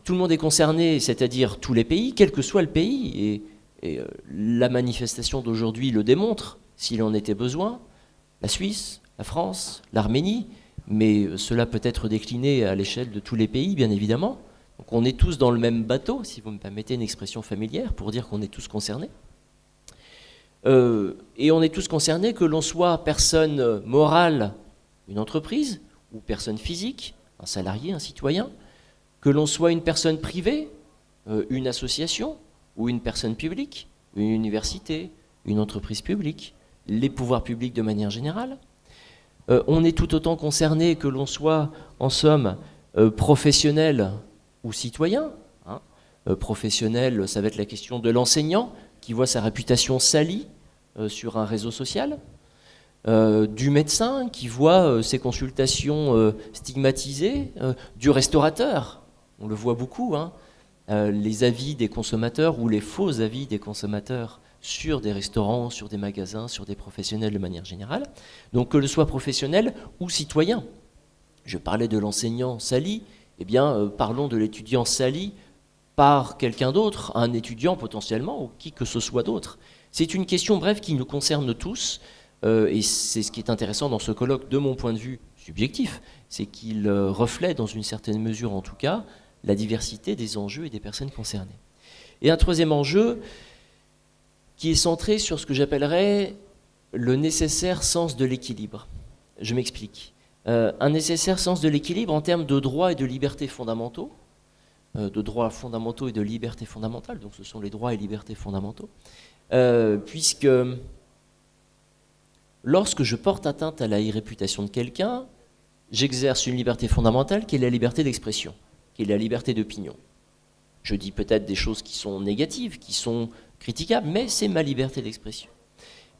Tout le monde est concerné, c'est-à-dire tous les pays, quel que soit le pays, et la manifestation d'aujourd'hui le démontre, s'il en était besoin, la Suisse, la France, l'Arménie, mais cela peut être décliné à l'échelle de tous les pays, bien évidemment. Donc on est tous dans le même bateau, si vous me permettez une expression familière, pour dire qu'on est tous concernés. Et on est tous concernés, que l'on soit personne morale, une entreprise, ou personne physique, un salarié, un citoyen, que l'on soit une personne privée, une association, ou une personne publique, une université, une entreprise publique, les pouvoirs publics de manière générale. On est tout autant concerné que l'on soit, en somme, professionnel ou citoyen. Hein. Professionnel, ça va être la question de l'enseignant qui voit sa réputation salie sur un réseau social, du médecin qui voit ses consultations stigmatisées, du restaurateur, on le voit beaucoup, hein, les avis des consommateurs ou les faux avis des consommateurs sur des restaurants, sur des magasins, sur des professionnels de manière générale. Donc que le soit professionnel ou citoyen. Je parlais de l'enseignant sali, eh bien parlons de l'étudiant sali par quelqu'un d'autre, un étudiant potentiellement, ou qui que ce soit d'autre. C'est une question, bref, qui nous concerne tous, et c'est ce qui est intéressant dans ce colloque, de mon point de vue subjectif, c'est qu'il reflète, dans une certaine mesure en tout cas, la diversité des enjeux et des personnes concernées. Et un troisième enjeu qui est centré sur ce que j'appellerais le nécessaire sens de l'équilibre. Je m'explique. Un nécessaire sens de l'équilibre en termes de droits et de libertés fondamentaux, de droits fondamentaux et de libertés fondamentales, donc ce sont les droits et libertés fondamentaux, puisque lorsque je porte atteinte à la réputation de quelqu'un, j'exerce une liberté fondamentale qui est la liberté d'expression, qui est la liberté d'opinion. Je dis peut-être des choses qui sont négatives, qui sont critiquables, mais c'est ma liberté d'expression.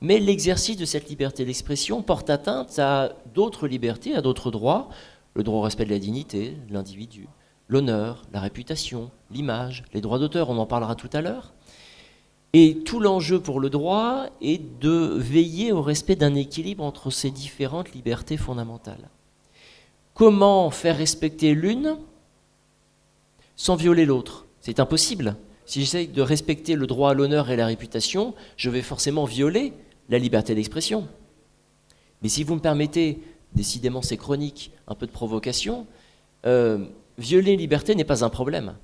Mais l'exercice de cette liberté d'expression porte atteinte à d'autres libertés, à d'autres droits, le droit au respect de la dignité, de l'individu, l'honneur, la réputation, l'image, les droits d'auteur, on en parlera tout à l'heure. Et tout l'enjeu pour le droit est de veiller au respect d'un équilibre entre ces différentes libertés fondamentales. Comment faire respecter l'une sans violer l'autre? C'est impossible. Si j'essaie de respecter le droit à l'honneur et la réputation, je vais forcément violer la liberté d'expression. Mais si vous me permettez, décidément c'est chronique, un peu de provocation, violer une liberté n'est pas un problème.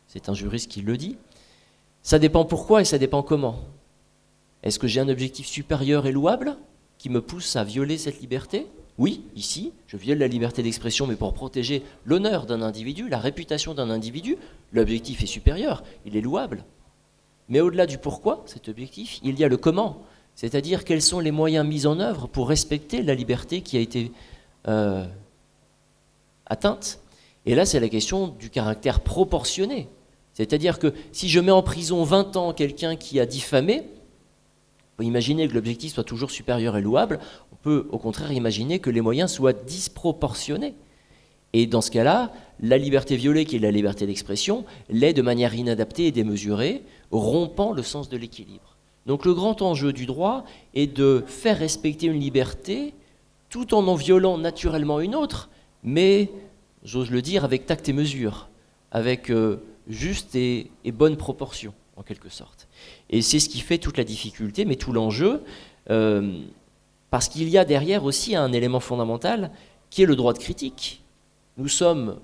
C'est un juriste qui le dit. Ça dépend pourquoi et ça dépend comment. Est-ce que j'ai un objectif supérieur et louable qui me pousse à violer cette liberté? Oui, ici, je viole la liberté d'expression, mais pour protéger l'honneur d'un individu, la réputation d'un individu, l'objectif est supérieur, il est louable. Mais au-delà du pourquoi, cet objectif, il y a le comment, c'est-à-dire quels sont les moyens mis en œuvre pour respecter la liberté qui a été atteinte. Et là, c'est la question du caractère proportionné. C'est-à-dire que si je mets en prison 20 ans quelqu'un qui a diffamé, on peut imaginer que l'objectif soit toujours supérieur et louable, on peut au contraire imaginer que les moyens soient disproportionnés. Et dans ce cas-là, la liberté violée, qui est la liberté d'expression, l'est de manière inadaptée et démesurée, rompant le sens de l'équilibre. Donc le grand enjeu du droit est de faire respecter une liberté tout en violant naturellement une autre, mais, j'ose le dire, avec tact et mesure, avec juste et bonne proportion, en quelque sorte. Et c'est ce qui fait toute la difficulté, mais tout l'enjeu, parce qu'il y a derrière aussi un élément fondamental qui est le droit de critique. Nous sommes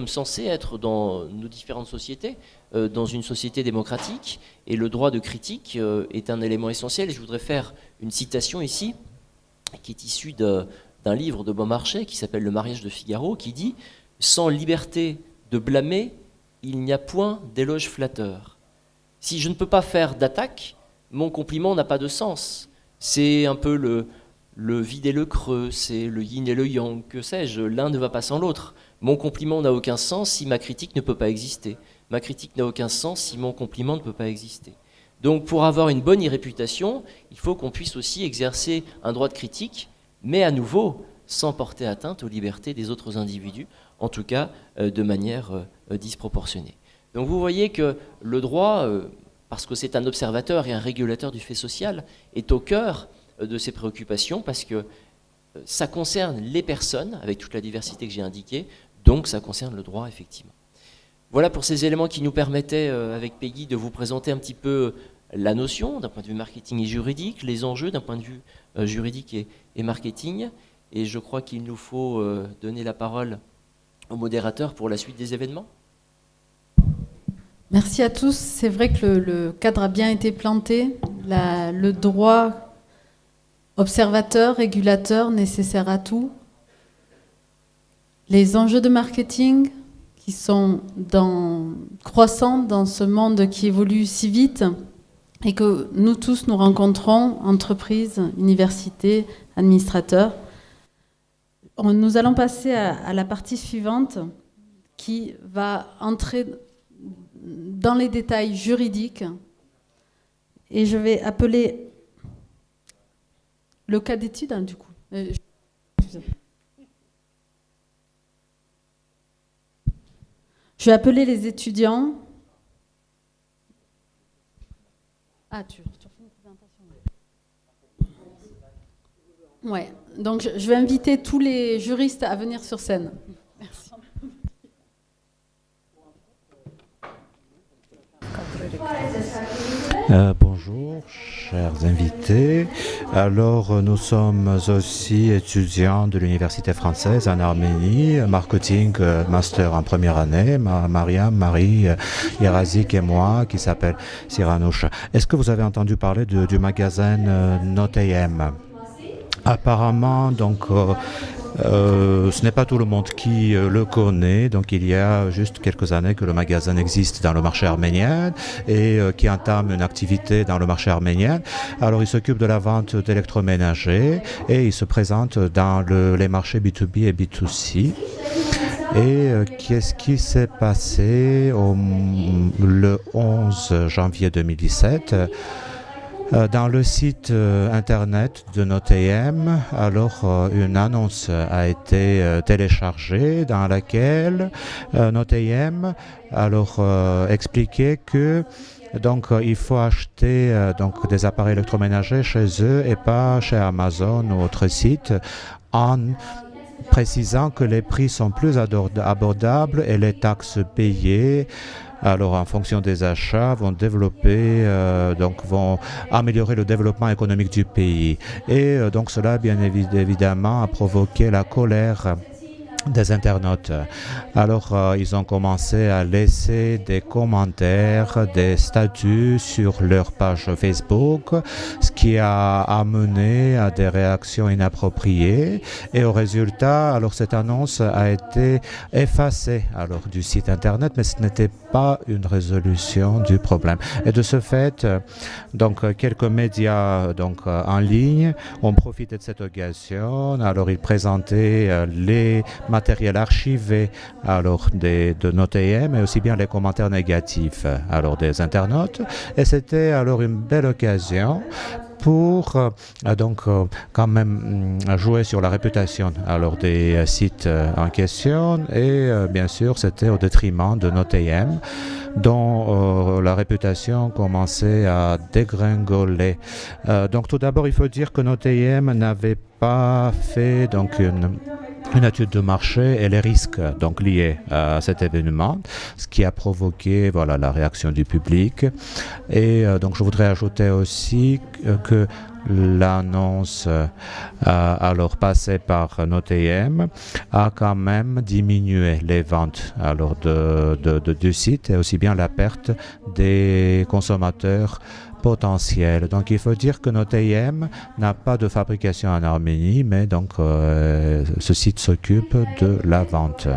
censés être dans nos différentes sociétés, dans une société démocratique, et le droit de critique est un élément essentiel. Et je voudrais faire une citation ici, qui est issue d'un livre de Beaumarchais qui s'appelle « Le mariage de Figaro », qui dit « Sans liberté de blâmer, il n'y a point d'éloge flatteur. Si je ne peux pas faire d'attaque, mon compliment n'a pas de sens. C'est un peu le vide et le creux, c'est le yin et le yang, que sais-je, l'un ne va pas sans l'autre. Mon compliment n'a aucun sens si ma critique ne peut pas exister. Ma critique n'a aucun sens si mon compliment ne peut pas exister. Donc pour avoir une bonne réputation, il faut qu'on puisse aussi exercer un droit de critique, mais à nouveau, sans porter atteinte aux libertés des autres individus, en tout cas de manière disproportionnée. Donc vous voyez que le droit, parce que c'est un observateur et un régulateur du fait social, est au cœur de ses préoccupations, parce que ça concerne les personnes, avec toute la diversité que j'ai indiquée, donc ça concerne le droit, effectivement. Voilà pour ces éléments qui nous permettaient, avec Peggy, de vous présenter un petit peu la notion, d'un point de vue marketing et juridique, les enjeux d'un point de vue juridique et marketing, et je crois qu'il nous faut donner la parole au modérateur pour la suite des événements. Merci à tous. C'est vrai que le cadre a bien été planté. Le droit observateur, régulateur, nécessaire à tout. Les enjeux de marketing qui sont croissants dans ce monde qui évolue si vite et que nous tous nous rencontrons, entreprises, universités, administrateurs. Nous allons passer à la partie suivante qui va entrer dans les détails juridiques et je vais appeler le cas d'étude, du coup. Je vais appeler les étudiants. Ah, tu refais une présentation. Ouais. Donc, je vais inviter tous les juristes à venir sur scène. Merci. Bonjour, chers invités. Alors, nous sommes aussi étudiants de l'Université française en Arménie, marketing master en première année, Mariam, Marie, Irazik et moi, qui s'appelle Siranouch. Est-ce que vous avez entendu parler du magazine Notem? Apparemment, donc, ce n'est pas tout le monde qui le connaît, donc il y a juste quelques années que le magasin existe dans le marché arménien et qui entame une activité dans le marché arménien. Alors il s'occupe de la vente d'électroménagers et il se présente dans les marchés B2B et B2C. Et qu'est-ce qui s'est passé le 11 janvier 2017 dans le site internet de Notem, alors une annonce a été téléchargée dans laquelle Notem alors expliquait que donc il faut acheter donc des appareils électroménagers chez eux et pas chez Amazon ou autres sites, en précisant que les prix sont plus abordables et les taxes payées alors en fonction des achats, vont développer, donc vont améliorer le développement économique du pays. Et donc cela, bien évidemment, a provoqué la colère des internautes. Alors, ils ont commencé à laisser des commentaires, des statuts sur leur page Facebook, ce qui a amené à des réactions inappropriées. Et au résultat, alors cette annonce a été effacée alors du site internet, mais ce n'était pas une résolution du problème. Et de ce fait, donc quelques médias donc en ligne ont profité de cette occasion. Alors, ils présentaient les matériel archivé alors de nos TM, mais aussi bien les commentaires négatifs alors des internautes. Et c'était alors une belle occasion pour donc quand même jouer sur la réputation alors des sites en question, et bien sûr c'était au détriment de nos TM dont la réputation commençait à dégringoler. Donc tout d'abord il faut dire que nos TM n'avaient pas fait donc une étude de marché et les risques donc liés à cet événement, ce qui a provoqué voilà la réaction du public. Et donc je voudrais ajouter aussi que l'annonce alors passée par nos TM a quand même diminué les ventes alors du site, et aussi bien la perte des consommateurs potentiel. Donc il faut dire que notre TM n'a pas de fabrication en Arménie, mais donc ce site s'occupe de la vente.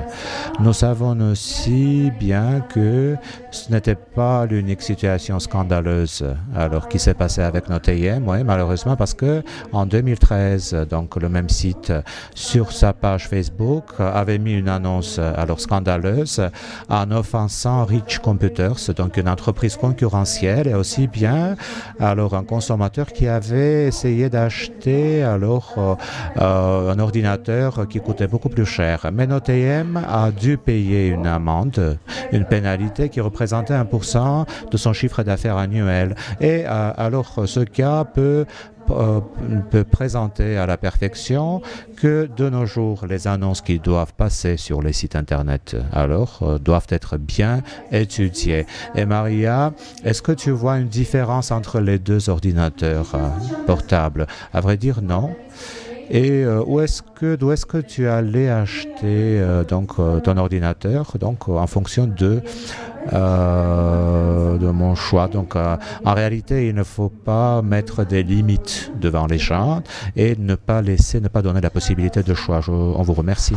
Nous savons aussi bien que ce n'était pas l'unique situation scandaleuse alors qui s'est passée avec notre TM, oui, malheureusement, parce que en 2013, donc le même site sur sa page Facebook avait mis une annonce alors scandaleuse en offensant Rich Computers, donc une entreprise concurrentielle, et aussi bien alors un consommateur qui avait essayé d'acheter alors un ordinateur qui coûtait beaucoup plus cher. Mais notre TM a dû payer une amende, une pénalité qui représentait 1% de son chiffre d'affaires annuel. Et alors ce cas peut présenter à la perfection que de nos jours, les annonces qui doivent passer sur les sites internet alors doivent être bien étudiées. Et Maria, est-ce que tu vois une différence entre les deux ordinateurs portables? À vrai dire, non. Et d'où est-ce que tu allais acheter donc ton ordinateur, donc en fonction de mon choix. Donc en réalité, il ne faut pas mettre des limites devant les gens et ne pas donner la possibilité de choix. On vous remercie.